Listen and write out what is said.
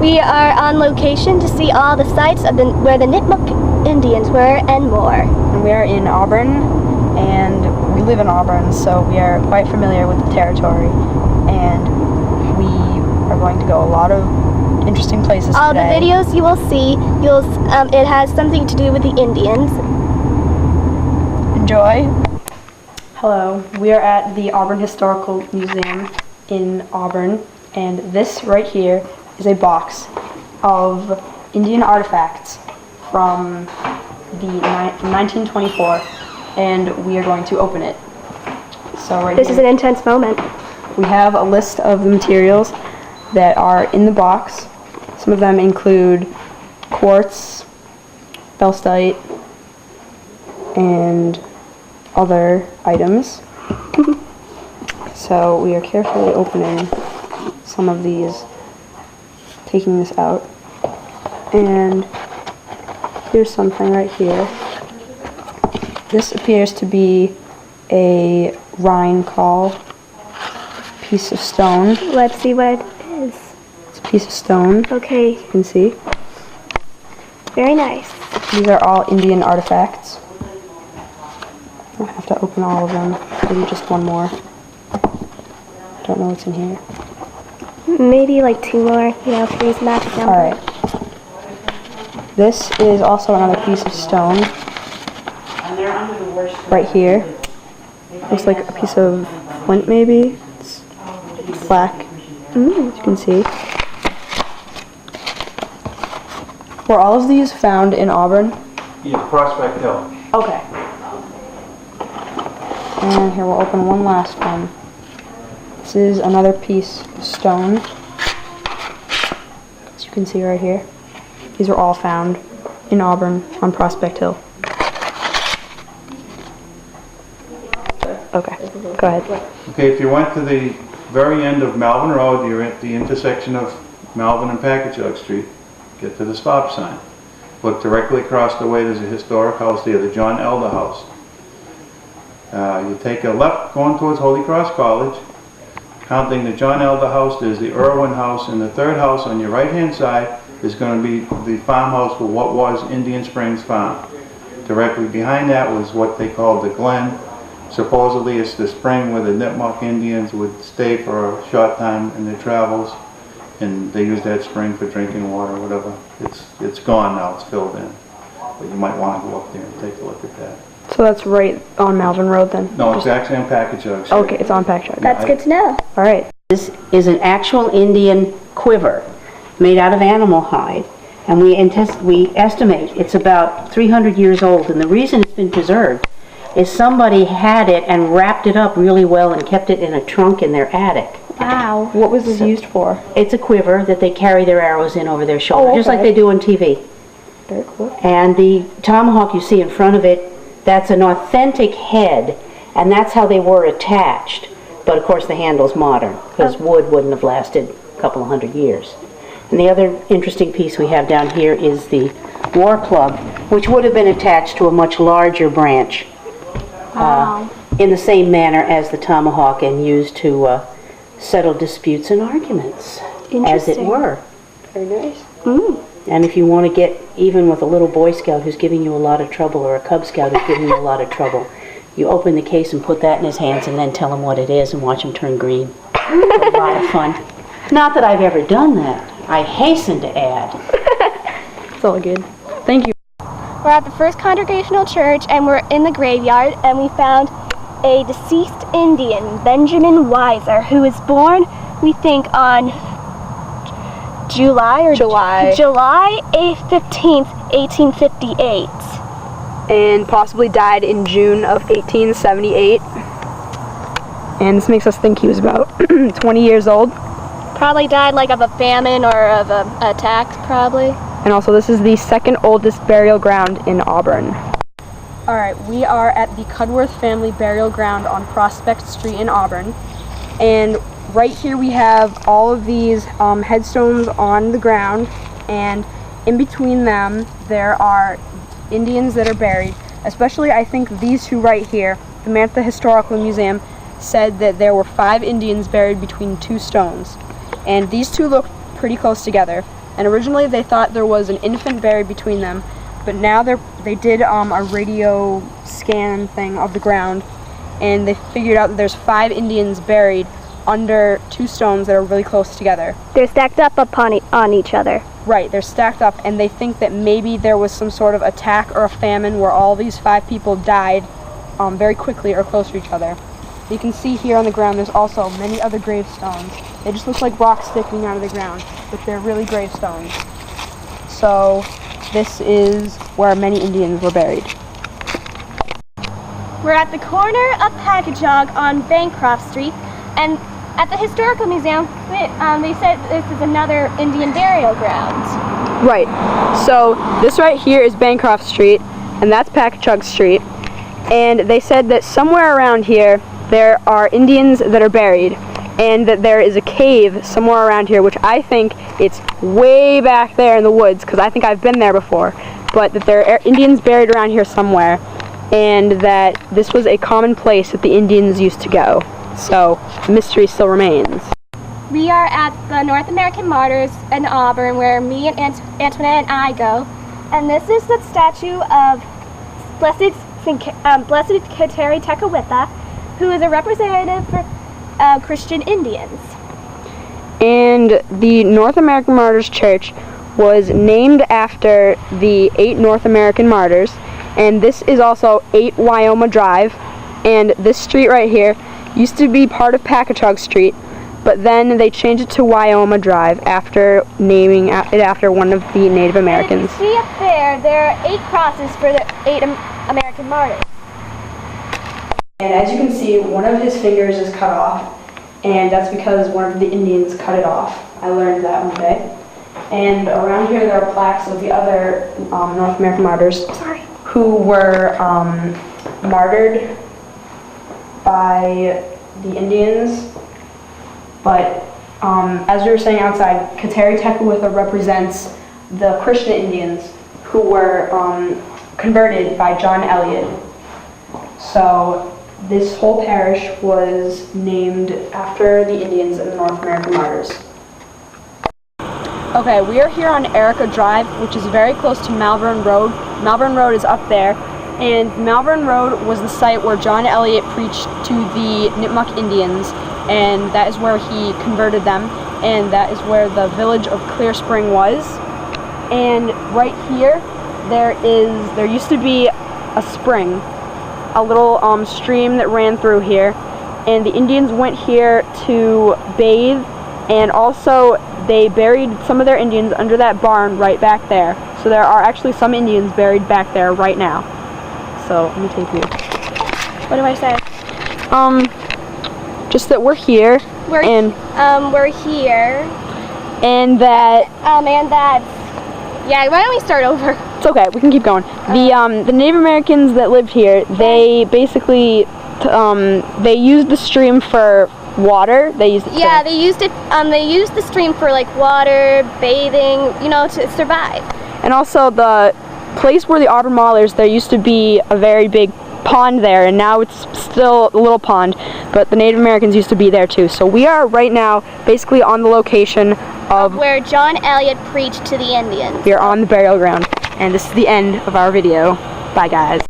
We are on location to see all the sites of where the Nipmuc Indians were and more. And we are in Auburn, and we live in Auburn, so we are quite familiar with the territory. And we are going to go a lot of interesting places all today. The videos you will see, it has something to do with the Indians. Enjoy. Hello, we are at the Auburn Historical Museum in Auburn, and this right here is a box of Indian artifacts from 1924, and we are going to open it. So This is an intense moment. We have a list of the materials that are in the box. Some of them include quartz, bellstite, and other items. So we are carefully opening some of these, taking this out. And here's something right here. This appears to be a Rhine caul piece of stone. Let's see what it is. It's a piece of stone. Okay. You can see. Very nice. These are all Indian artifacts. I'll have to open all of them. Maybe just one more. Don't know what's in here. Maybe like two more, three's magic number. Alright. This is also another piece of stone. Right here. Looks like a piece of flint, maybe. It's black, as you can see. Were all of these found in Auburn? Yeah, Prospect Hill. Okay. And here we'll open one last one. This is another piece of stone. As you can see right here. These are all found in Auburn on Prospect Hill. Okay, go ahead. Okay, if you went to the very end of Malvern Road, you're at the intersection of Malvern and Packagug Street. Get to the stop sign. Look directly across the way, there's a historic house there, the John Elder House. You take a left going towards Holy Cross College. Counting the John Elder House, there's the Irwin House, and the third house on your right-hand side is going to be the farmhouse for what was Indian Springs Farm. Directly behind that was what they called the Glen. Supposedly it's the spring where the Nipmuc Indians would stay for a short time in their travels, and they used that spring for drinking water or whatever. It's gone now, it's filled in. But you might want to go up there and take a look at that. So that's right on Malvern Road then? No, it's actually on Packagug Street. Okay, it's on Packagug. That's good to know. All right. This is an actual Indian quiver made out of animal hide, and we estimate it's about 300 years old, and the reason it's been preserved is somebody had it and wrapped it up really well and kept it in a trunk in their attic. Wow. What was this used for? It's a quiver that they carry their arrows in over their shoulder, just like they do on TV. Very cool. And the tomahawk you see in front of it, that's an authentic head, and that's how they were attached. But of course the handle's modern, because wood wouldn't have lasted a couple of 100 years. And the other interesting piece we have down here is the war club, which would have been attached to a much larger branch. Wow. In the same manner as the tomahawk, and used to settle disputes and arguments, as it were. Very nice. And if you want to get even with a little Boy Scout who's giving you a lot of trouble, or a Cub Scout who's giving you a lot of trouble, you open the case and put that in his hands and then tell him what it is and watch him turn green. It's a lot of fun. Not that I've ever done that, I hasten to add. It's all good. Thank you. We're at the First Congregational Church, and we're in the graveyard, and we found a deceased Indian, Benjamin Weiser, who was born, we think, on July 8th, 15th, 1858. And possibly died in June of 1878. And this makes us think he was about 20 years old. Probably died like of a famine or of an attack, probably. And also this is the second oldest burial ground in Auburn. Alright, we are at the Cudworth Family Burial Ground on Prospect Street in Auburn. And right here we have all of these headstones on the ground, and in between them there are Indians that are buried. Especially I think these two right here. The man at the Historical Museum said that there were 5 Indians buried between 2 stones. And these two look pretty close together. And originally they thought there was an infant buried between them, but now they did a radio scan thing of the ground, and they figured out that there's 5 Indians buried under 2 stones that are really close together. They're stacked up on each other. Right, they're stacked up, and they think that maybe there was some sort of attack or a famine where all these 5 people died very quickly or close to each other. You can see here on the ground there's also many other gravestones. They just look like rocks sticking out of the ground, but they're really gravestones. So this is where many Indians were buried. We're at the corner of Packagug on Bancroft Street, and at the Historical Museum, they said this is another Indian burial ground. Right. So this right here is Bancroft Street, and that's Packagug Street. And they said that somewhere around here there are Indians that are buried, and that there is a cave somewhere around here, which I think it's way back there in the woods, because I think I've been there before, but that there are Indians buried around here somewhere, and that this was a common place that the Indians used to go. So the mystery still remains. We are at the North American Martyrs in Auburn, where me and Antoinette and I go, and this is the statue of Blessed Kateri Tekakwitha, who is a representative for Christian Indians. And the North American Martyrs Church was named after the 8 North American martyrs, and this is also 8 Wyoma Drive, and this street right here used to be part of Packagug Street, but then they changed it to Wyoma Drive after naming it after one of the Native Americans. And if you see up there are 8 crosses for the 8 American martyrs. And as you can see, one of his fingers is cut off, and that's because one of the Indians cut it off. I learned that one day. And around here there are plaques of the other North American martyrs who were martyred by the Indians. But as we were saying outside, Kateri Tekakwitha represents the Christian Indians who were converted by John Eliot. So this whole parish was named after the Indians and the North American martyrs. Okay, we are here on Erica Drive, which is very close to Malvern Road. Malvern Road is up there, and Malvern Road was the site where John Eliot preached to the Nipmuc Indians, and that is where he converted them, and that is where the village of Clear Spring was. And right here, there used to be a spring, a little stream that ran through here, and the Indians went here to bathe, and also they buried some of their Indians under that barn right back there. So there are actually some Indians buried back there right now. So let me take you. What do I say? Just that we're here. We're here. And that. Yeah. Why don't we start over? It's okay. We can keep going. The Native Americans that lived here, they basically they used the stream for water. They used it. Yeah, they used it. They used the stream for like water, bathing, to survive. And also the place where the Auburn Maulers, there used to be a very big pond there, and now it's still a little pond, but the Native Americans used to be there too. So we are right now basically on the location of where John Eliot preached to the Indians. We are on the burial ground, and this is the end of our video. Bye guys.